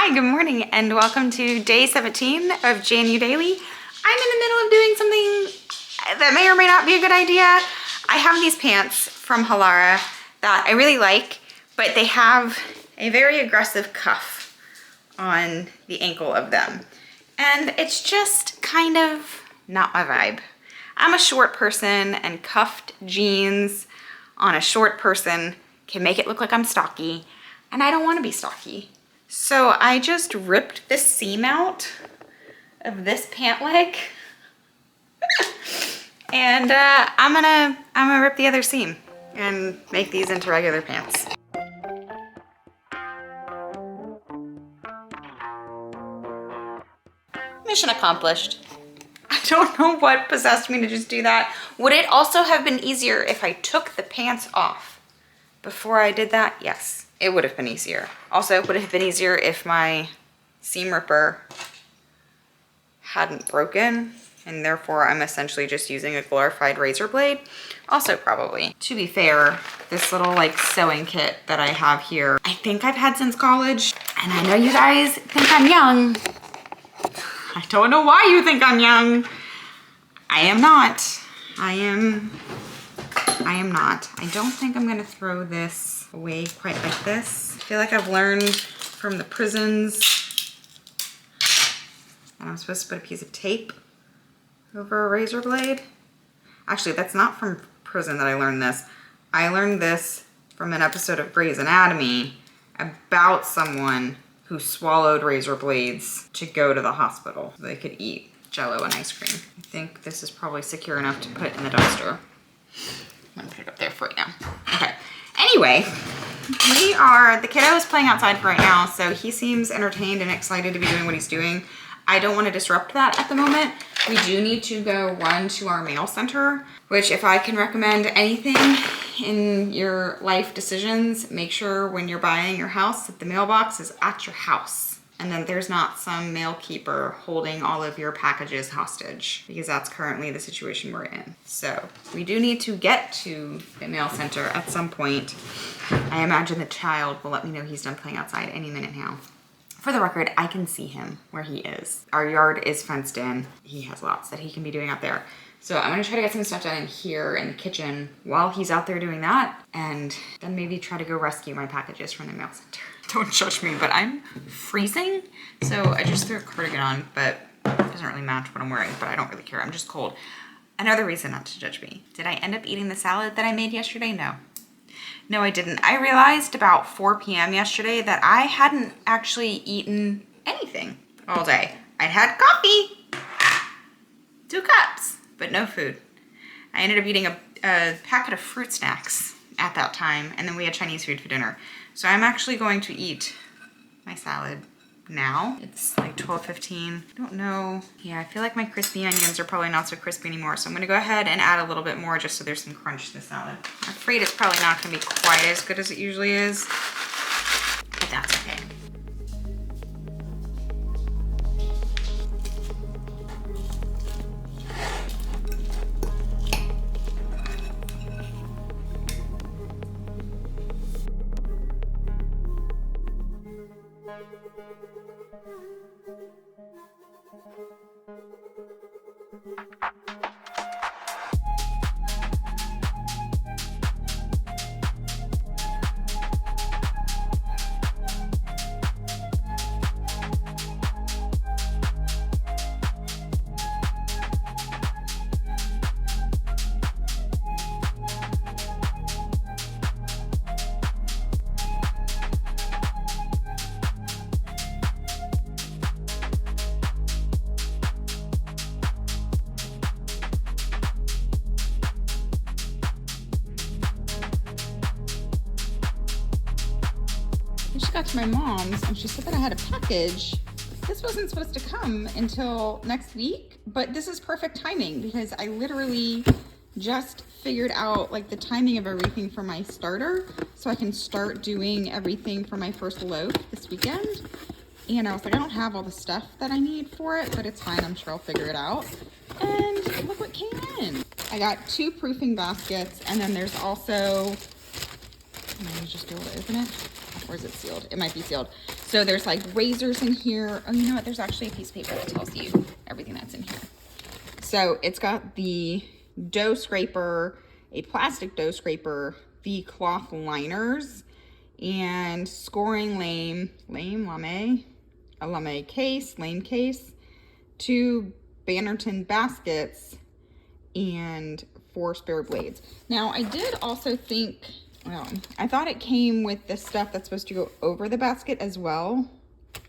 Hi, good morning, and welcome to day 17 of JanuDAILY. I'm in the middle of doing something that may or may not be a good idea. I have these pants from Halara that I really like, but they have a very aggressive cuff on the ankle of them. And it's just kind of not my vibe. I'm a short person, and cuffed jeans on a short person can make it look like I'm stocky, and I don't want to be stocky. So I just ripped the seam out of this pant leg and I'm gonna rip the other seam and make these into regular pants. Mission accomplished. I don't know what possessed me to just do that. Would it also have been easier if I took the pants off before I did that? Yes. It would have been easier. Also, it would have been easier if my seam ripper hadn't broken, and therefore I'm essentially just using a glorified razor blade. Also, probably. To be fair, this little like sewing kit that I have here, I think I've had since college, and I know you guys think I'm young. I don't know why you think I'm young. I am not. I am not. I don't think I'm gonna throw this away quite like this. I feel like I've learned from the prisons that I'm supposed to put a piece of tape over a razor blade. Actually, that's not from prison that I learned this. I learned this from an episode of Grey's Anatomy about someone who swallowed razor blades to go to the hospital so they could eat Jell-O and ice cream. I think this is probably secure enough to put in the dumpster. I'm gonna put it up there for you now. Okay. Anyway, the kiddo is playing outside right now, so he seems entertained and excited to be doing what he's doing. I don't want to disrupt that at the moment. We do need to go run to our mail center, which if I can recommend anything in your life decisions, make sure when you're buying your house that the mailbox is at your house. And then there's not some mail keeper holding all of your packages hostage, because that's currently the situation we're in. So we do need to get to the mail center at some point. I imagine the child will let me know he's done playing outside any minute now. For the record, I can see him where he is. Our yard is fenced in. He has lots that he can be doing out there. So I'm gonna try to get some stuff done in here in the kitchen while he's out there doing that, and then maybe try to go rescue my packages from the mail center. Don't judge me, but I'm freezing. So I just threw a cardigan on, but it doesn't really match what I'm wearing, but I don't really care. I'm just cold. Another reason not to judge me. Did I end up eating the salad that I made yesterday? No. No, I didn't. I realized about 4 p.m. yesterday that I hadn't actually eaten anything all day. I'd had coffee, 2 cups, but no food. I ended up eating a packet of fruit snacks at that time, and then we had Chinese food for dinner. So I'm actually going to eat my salad now. It's like 12:15. I don't know. Yeah, I feel like my crispy onions are probably not so crispy anymore, so I'm gonna go ahead and add a little bit more just so there's some crunch to the salad. I'm afraid it's probably not gonna be quite as good as it usually is, but that's okay. I just got to my mom's and she said that I had a package. This wasn't supposed to come until next week, but this is perfect timing because I literally just figured out like the timing of everything for my starter so I can start doing everything for my first loaf this weekend. And I was like, I don't have all the stuff that I need for it, but it's fine. I'm sure I'll figure it out. And look what came in. I got 2 proofing baskets, and then there's also, let me just be able to open it. Or is it sealed? It might be sealed. So there's like razors in here. Oh, you know what? There's actually a piece of paper that tells you everything that's in here. So it's got the dough scraper, a plastic dough scraper, the cloth liners, and scoring lame case, 2 Bannerton baskets, and 4 spare blades. Now I did also think, well, I thought it came with the stuff that's supposed to go over the basket as well,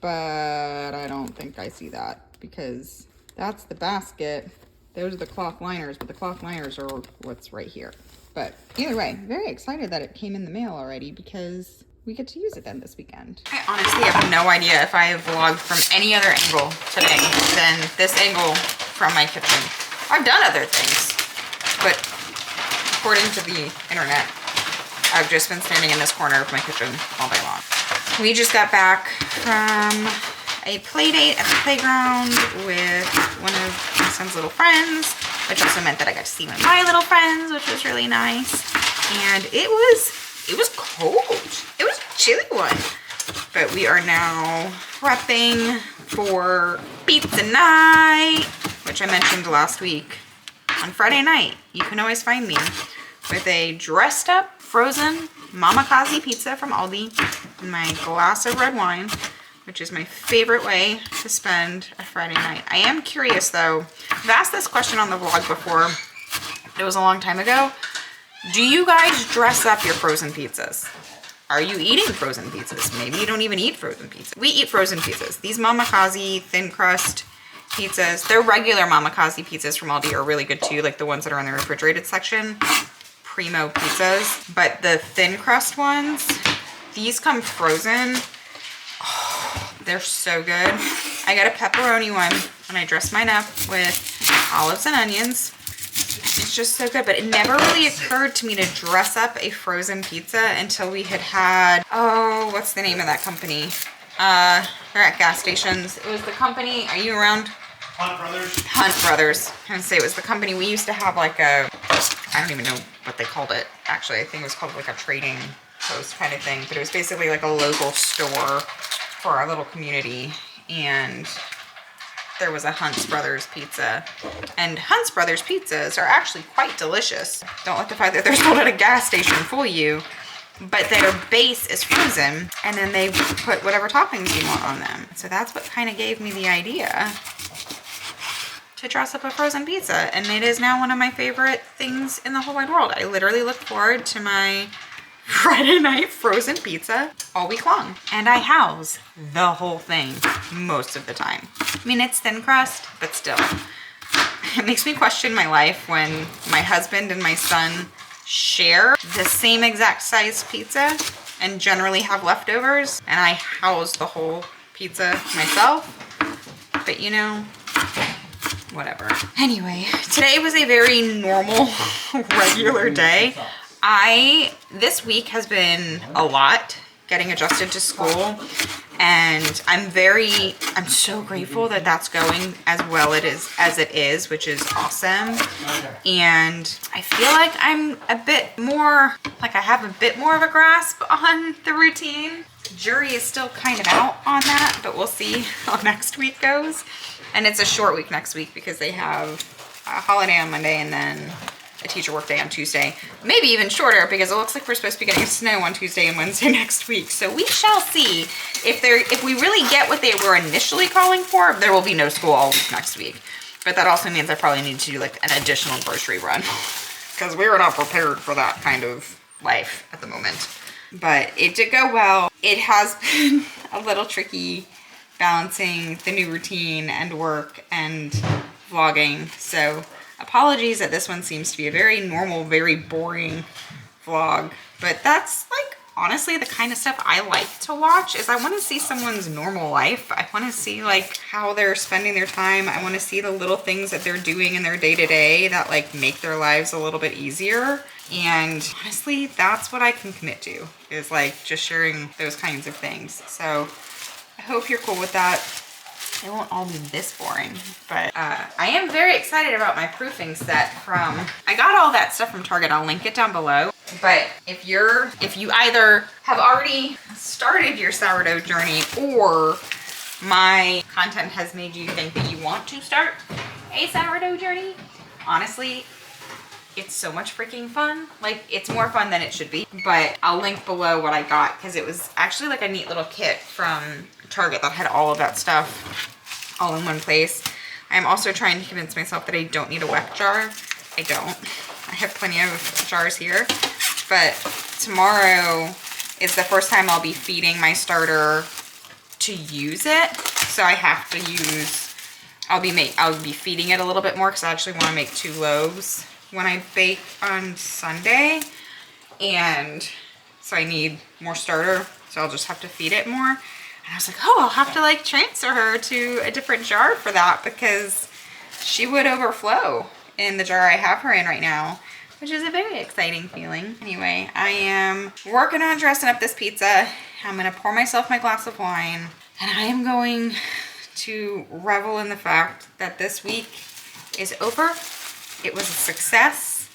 but I don't think I see that, because that's the basket. Those are the cloth liners, but the cloth liners are what's right here. But either way, very excited that it came in the mail already, because we get to use it then this weekend. I honestly have no idea if I have vlogged from any other angle today than this angle from my kitchen. I've done other things, but according to the internet, I've just been standing in this corner of my kitchen all day long. We just got back from a play date at the playground with one of my son's little friends, which also meant that I got to see my little friends, which was really nice. And it was cold. It was a chilly one. But we are now prepping for pizza night, which I mentioned last week. On Friday night, you can always find me with a dressed up frozen Mamakaze pizza from Aldi and my glass of red wine, which is my favorite way to spend a Friday night. I am curious though, I've asked this question on the vlog before, it was a long time ago. Do you guys dress up your frozen pizzas? Are you eating frozen pizzas? Maybe you don't even eat frozen pizzas. We eat frozen pizzas. These Mamakaze thin crust pizzas, their regular Mamakaze pizzas from Aldi are really good too, like the ones that are in the refrigerated section. Primo pizzas. But the thin crust ones, these come frozen. Oh, they're so good. I got a pepperoni one and I dressed mine up with olives and onions. It's just so good, but it never really occurred to me to dress up a frozen pizza until we had, oh, what's the name of that company? They're at gas stations. It was the company, are you around? Hunt Brothers. Hunt Brothers. I was gonna say it was the company. We used to have like a, I don't even know what they called it. Actually, I think it was called like a trading post kind of thing, but it was basically like a local store for our little community. And there was a Hunt's Brothers pizza, and Hunt's Brothers pizzas are actually quite delicious. Don't let the fact that they're sold at a gas station fool you, but their base is frozen and then they put whatever toppings you want on them. So that's what kind of gave me the idea to dress up a frozen pizza, and it is now one of my favorite things in the whole wide world. I literally look forward to my Friday night frozen pizza all week long, and I house the whole thing most of the time. I mean, it's thin crust, but still. It makes me question my life when my husband and my son share the same exact size pizza and generally have leftovers, and I house the whole pizza myself. But you know, whatever. Anyway, today was a very normal, regular day. This week has been a lot getting adjusted to school, and I'm so grateful that that's going as well as it is, which is awesome. And I feel like I'm a bit more, like I have a bit more of a grasp on the routine. Jury is still kind of out on that, but we'll see how next week goes. And it's a short week next week because they have a holiday on Monday and then a teacher work day on Tuesday. Maybe even shorter because it looks like we're supposed to be getting snow on Tuesday and Wednesday next week. So we shall see if we really get what they were initially calling for. There will be no school all week next week. But that also means I probably need to do like an additional grocery run because we are not prepared for that kind of life at the moment. But it did go well. It has been a little tricky balancing the new routine and work and vlogging. So apologies that this one seems to be a very normal, very boring vlog, but that's like honestly the kind of stuff I like to watch. Is I want to see someone's normal life. I want to see like how they're spending their time. I want to see the little things that they're doing in their day-to-day that like make their lives a little bit easier. And honestly, that's what I can commit to, is like just sharing those kinds of things. So I hope you're cool with that. It won't all be this boring, but I am very excited about my proofing set from, I got all that stuff from Target. I'll link it down below. But if you either have already started your sourdough journey or my content has made you think that you want to start a sourdough journey, honestly, it's so much freaking fun. Like, it's more fun than it should be. But I'll link below what I got because it was actually like a neat little kit from Target that had all of that stuff all in one place. I'm also trying to convince myself that I don't need a weck jar. I don't. I have plenty of jars here. But tomorrow is the first time I'll be feeding my starter to use it. So I have to use, I'll be feeding it a little bit more because I actually want to make 2 loaves when I bake on Sunday. And so I need more starter. So I'll just have to feed it more. And I was like, oh, I'll have to like transfer her to a different jar for that because she would overflow in the jar I have her in right now, which is a very exciting feeling. Anyway, I am working on dressing up this pizza. I'm gonna pour myself my glass of wine and I am going to revel in the fact that this week is over. It was a success.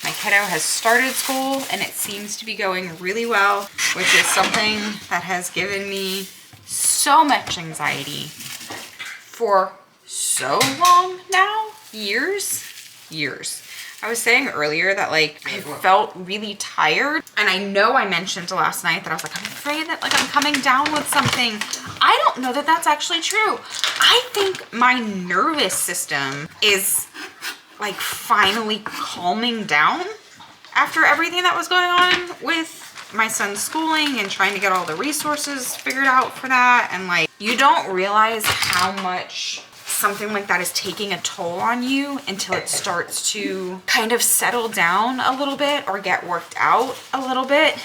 My kiddo has started school and it seems to be going really well, which is something that has given me so much anxiety for so long now, years. I was saying earlier that like I felt really tired, and I know I mentioned last night that I was like, I'm afraid that like I'm coming down with something. I don't know that that's actually true. I think my nervous system is like finally calming down after everything that was going on with my son's schooling and trying to get all the resources figured out for that. And like, you don't realize how much something like that is taking a toll on you until it starts to kind of settle down a little bit or get worked out a little bit.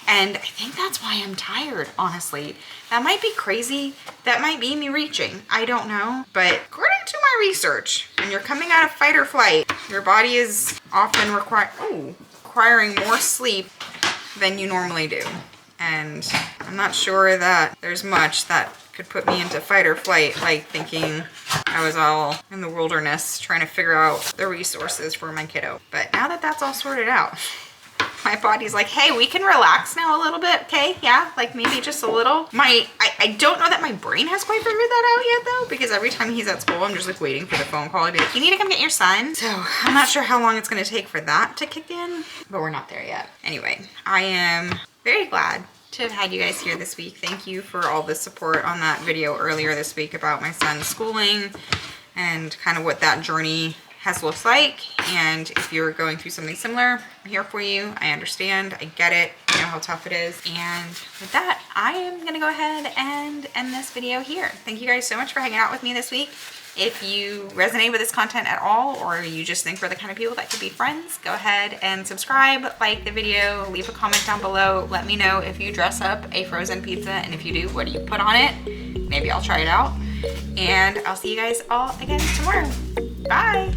And I think that's why I'm tired, honestly. That might be crazy. That might be me reaching. I don't know. But according to my research, when you're coming out of fight or flight, your body is often requiring more sleep than you normally do. And I'm not sure that there's much that could put me into fight or flight, like thinking I was all in the wilderness trying to figure out the resources for my kiddo. But now that that's all sorted out, my body's like, hey, we can relax now a little bit, okay? Yeah, like maybe just a little. I don't know that my brain has quite figured that out yet though, because every time he's at school, I'm just like waiting for the phone call to be like, you need to come get your son. So I'm not sure how long it's gonna take for that to kick in, but we're not there yet. Anyway, I am very glad to have had you guys here this week. Thank you for all the support on that video earlier this week about my son's schooling and kind of what that journey has looked like. And if you're going through something similar, I'm here for you. I understand, I get it, I know how tough it is. And with that, I am gonna go ahead and end this video here. Thank you guys so much for hanging out with me this week. If you resonate with this content at all, or you just think we're the kind of people that could be friends, go ahead and subscribe, like the video, leave a comment down below. Let me know if you dress up a frozen pizza, and if you do, what do you put on it? Maybe I'll try it out. And I'll see you guys all again tomorrow. Bye.